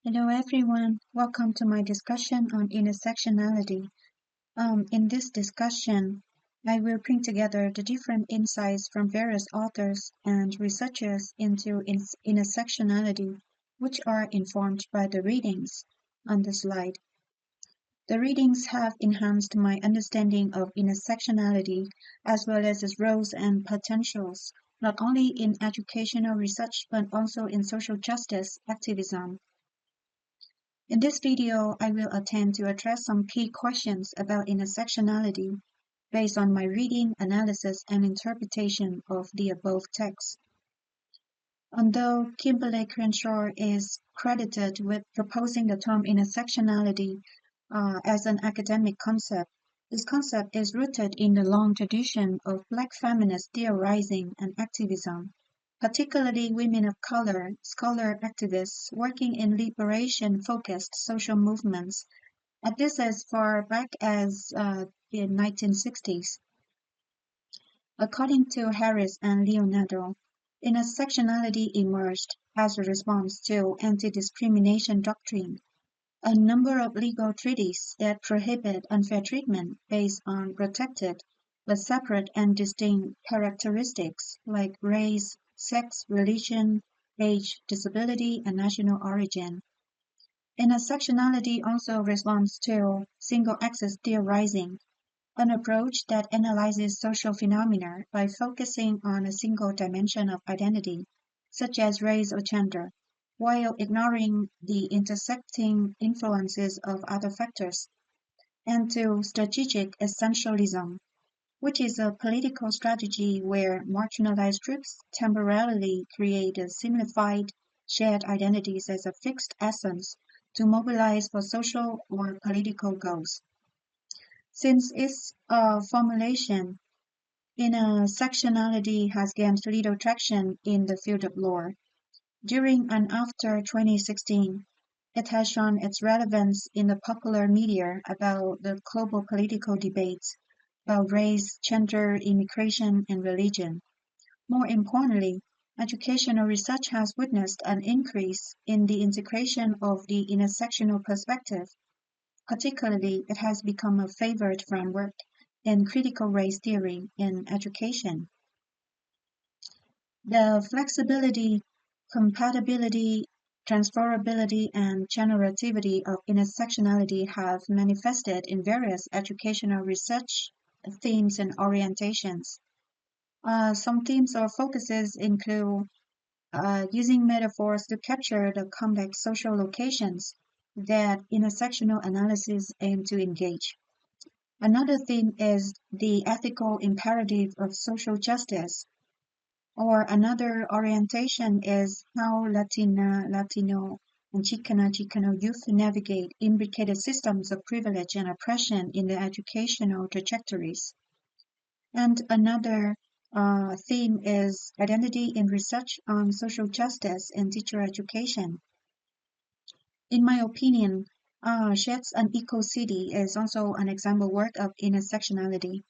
Hello everyone, welcome to my discussion on intersectionality. In this discussion, I will bring together the different insights from various authors and researchers into intersectionality, which are informed by the readings on the slide. The readings have enhanced my understanding of intersectionality as well as its roles and potentials, not only in educational research but also in social justice activism. In this video, I will attempt to address some key questions about intersectionality based on my reading, analysis, and interpretation of the above text. Although Kimberly Crenshaw is credited with proposing the term intersectionality as an academic concept, this concept is rooted in the long tradition of Black feminist theorizing and activism, particularly women of color, scholar activists working in liberation-focused social movements, and this as far back as the 1960s. According to Harris and Leonardo, intersectionality emerged as a response to anti-discrimination doctrine, a number of legal treaties that prohibit unfair treatment based on protected but separate and distinct characteristics like race, sex, religion, age, disability, and national origin. Intersectionality also responds to single-axis theorizing, an approach that analyzes social phenomena by focusing on a single dimension of identity, such as race or gender, while ignoring the intersecting influences of other factors, and to strategic essentialism, which is a political strategy where marginalized groups temporarily create simplified shared identities as a fixed essence to mobilize for social or political goals. Since its formulation, intersectionality has gained little traction in the field of law. During and after 2016, it has shown its relevance in the popular media about the global political debates about race, gender, immigration, and religion. More importantly, educational research has witnessed an increase in the integration of the intersectional perspective. Particularly, it has become a favored framework in critical race theory in education. The flexibility, compatibility, transferability, and generativity of intersectionality have manifested in various educational research themes and orientations. Some themes or focuses include using metaphors to capture the complex social locations that intersectional analysis aim to engage. Another theme is the ethical imperative of social justice, or another orientation is how Latina, Latino, and Chicano youth navigate imbricated systems of privilege and oppression in their educational trajectories. And another theme is identity in research on social justice and teacher education. In my opinion, Sheds an Eco City is also an example work of intersectionality.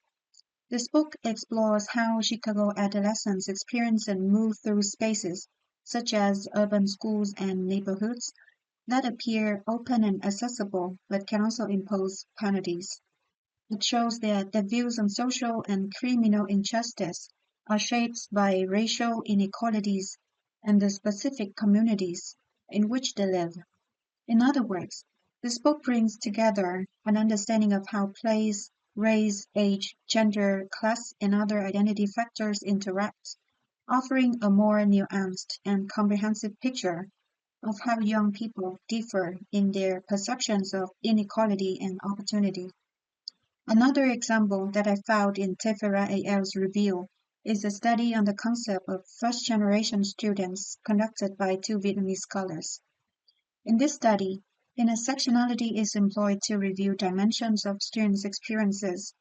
This book explores how Chicago adolescents experience and move through spaces, such as urban schools and neighborhoods, that appear open and accessible but can also impose penalties. It shows that the views on social and criminal injustice are shaped by racial inequalities and the specific communities in which they live. In other words, this book brings together an understanding of how place, race, age, gender, class, and other identity factors interact, offering a more nuanced and comprehensive picture of how young people differ in their perceptions of inequality and opportunity. Another example that I found in Tefera AL's review is a study on the concept of first-generation students conducted by two Vietnamese scholars. In this study, intersectionality is employed to review dimensions of students' experiences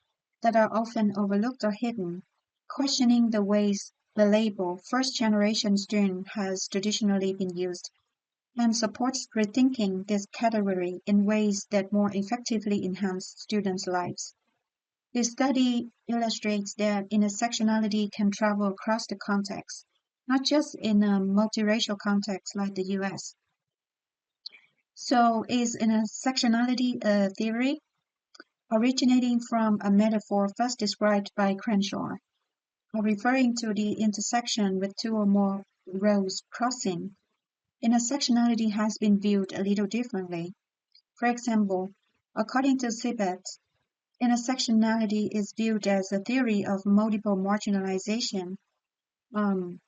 that are often overlooked or hidden, questioning the ways the label first-generation student has traditionally been used, and supports rethinking this category in ways that more effectively enhance students' lives. This study illustrates that intersectionality can travel across the context, not just in a multiracial context like the US. So is intersectionality a theory originating from a metaphor first described by Crenshaw, referring to the intersection with two or more roads crossing? Intersectionality has been viewed a little differently. For example, according to Sibet, intersectionality is viewed as a theory of multiple marginalization, um,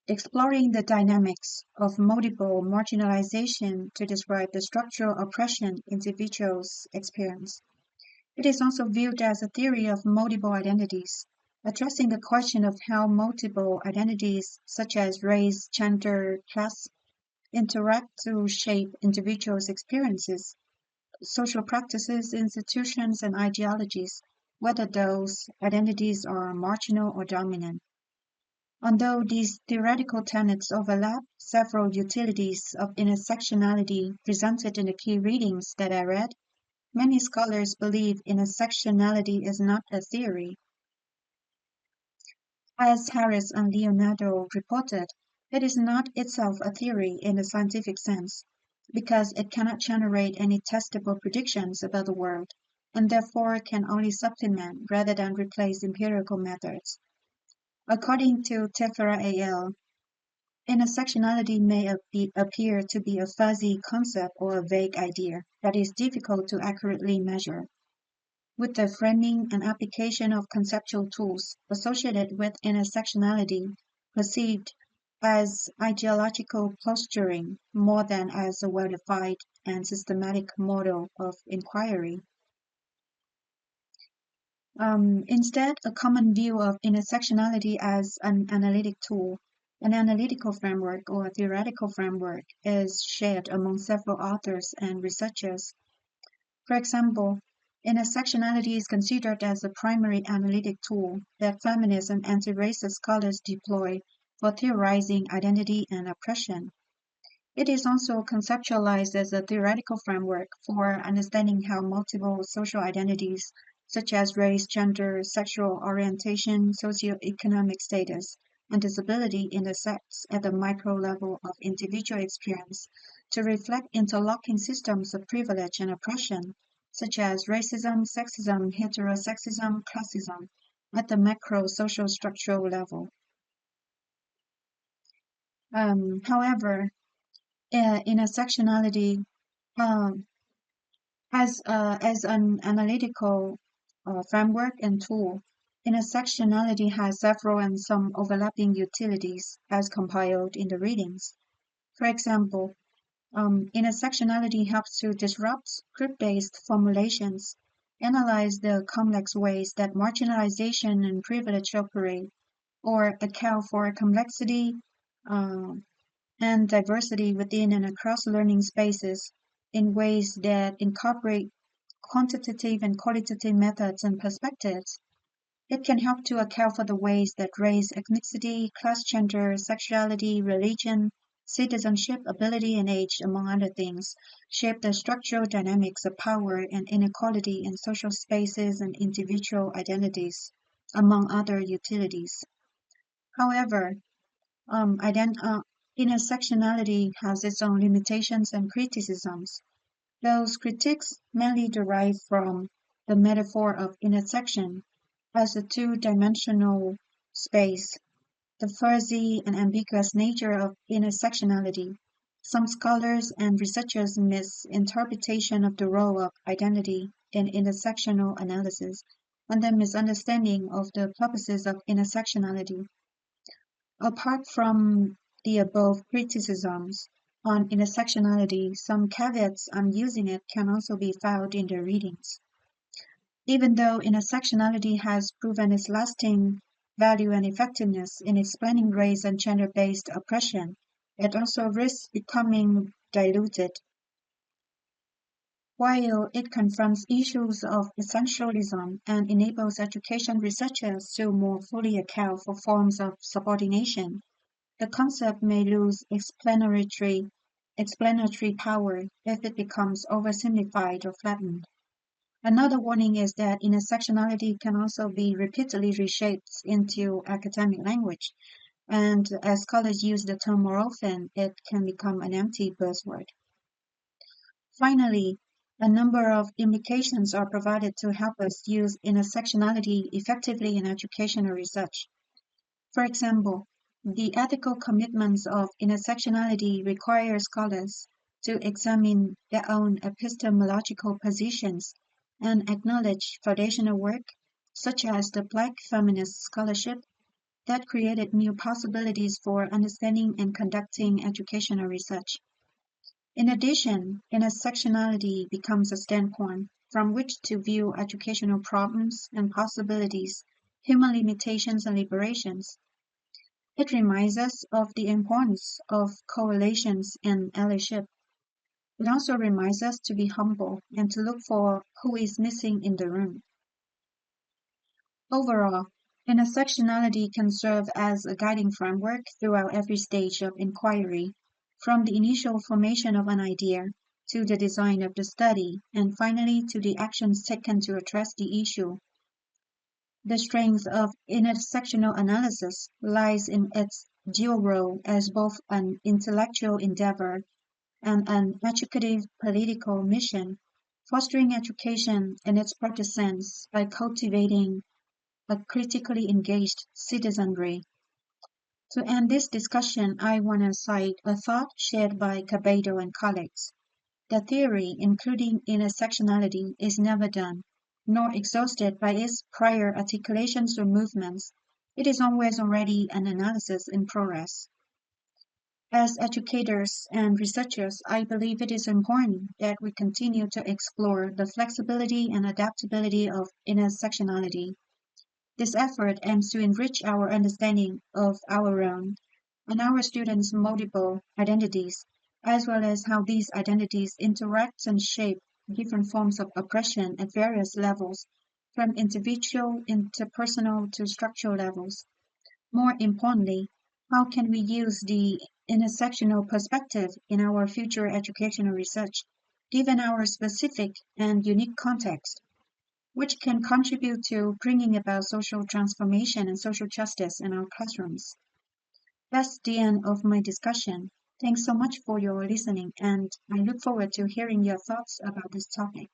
exploring the dynamics of multiple marginalization to describe the structural oppression individuals experience. It is also viewed as a theory of multiple identities, addressing the question of how multiple identities such as race, gender, class interact to shape individuals' experiences, social practices, institutions, and ideologies, whether those identities are marginal or dominant. Although these theoretical tenets overlap, several utilities of intersectionality presented in the key readings that I read, many scholars believe intersectionality is not a theory. As Harris and Leonardo reported, it is not itself a theory in the scientific sense, because it cannot generate any testable predictions about the world, and therefore can only supplement rather than replace empirical methods. According to Tefera al., intersectionality may appear to be a fuzzy concept or a vague idea that is difficult to accurately measure, with the framing and application of conceptual tools associated with intersectionality perceived as ideological posturing more than as a well-defined and systematic model of inquiry. Instead, a common view of intersectionality as an analytic tool, an analytical framework or a theoretical framework is shared among several authors and researchers. For example, intersectionality is considered as a primary analytic tool that feminist and anti-racist scholars deploy for theorizing identity and oppression. It is also conceptualized as a theoretical framework for understanding how multiple social identities, such as race, gender, sexual orientation, socioeconomic status, and disability intersects at the micro level of individual experience to reflect interlocking systems of privilege and oppression, such as racism, sexism, heterosexism, classism, at the macro social structural level. However, intersectionality um, as an analytical framework and tool, intersectionality has several and some overlapping utilities as compiled in the readings. For example, intersectionality helps to disrupt script-based formulations, analyze the complex ways that marginalization and privilege operate, or account for complexity, uh, and diversity within and across learning spaces in ways that incorporate quantitative and qualitative methods and perspectives. It can help to account for the ways that race, ethnicity, class, gender, sexuality, religion, citizenship, ability, and age, among other things, shape the structural dynamics of power and inequality in social spaces and individual identities, among other utilities. However, intersectionality has its own limitations and criticisms. Those critiques mainly derive from the metaphor of intersection as a two-dimensional space, the fuzzy and ambiguous nature of intersectionality. Some scholars and researchers misinterpretation of the role of identity in intersectional analysis, and the misunderstanding of the purposes of intersectionality. Apart from the above criticisms on intersectionality, some caveats on using it can also be found in the readings. Even though intersectionality has proven its lasting value and effectiveness in explaining race and gender-based oppression, it also risks becoming diluted. While it confronts issues of essentialism and enables education researchers to more fully account for forms of subordination, the concept may lose explanatory power if it becomes oversimplified or flattened. Another warning is that intersectionality can also be repeatedly reshaped into academic language, and as scholars use the term more often, it can become an empty buzzword. Finally, a number of implications are provided to help us use intersectionality effectively in educational research. For example, the ethical commitments of intersectionality require scholars to examine their own epistemological positions and acknowledge foundational work, such as the Black feminist scholarship, that created new possibilities for understanding and conducting educational research. In addition, intersectionality becomes a standpoint from which to view educational problems and possibilities, human limitations and liberations. It reminds us of the importance of correlations and allyship. It also reminds us to be humble and to look for who is missing in the room. Overall, intersectionality can serve as a guiding framework throughout every stage of inquiry, from the initial formation of an idea to the design of the study, and finally to the actions taken to address the issue. The strength of intersectional analysis lies in its dual role as both an intellectual endeavor and an educative political mission, fostering education in its broadest sense by cultivating a critically engaged citizenry. To end this discussion, I want to cite a thought shared by Cabello and colleagues. The theory, including intersectionality, is never done, nor exhausted by its prior articulations or movements. It is always already an analysis in progress. As educators and researchers, I believe it is important that we continue to explore the flexibility and adaptability of intersectionality. This effort aims to enrich our understanding of our own and our students' multiple identities, as well as how these identities interact and shape different forms of oppression at various levels, from individual, interpersonal to structural levels. More importantly, how can we use the intersectional perspective in our future educational research, given our specific and unique context, which can contribute to bringing about social transformation and social justice in our classrooms? That's the end of my discussion. Thanks so much for your listening, and I look forward to hearing your thoughts about this topic.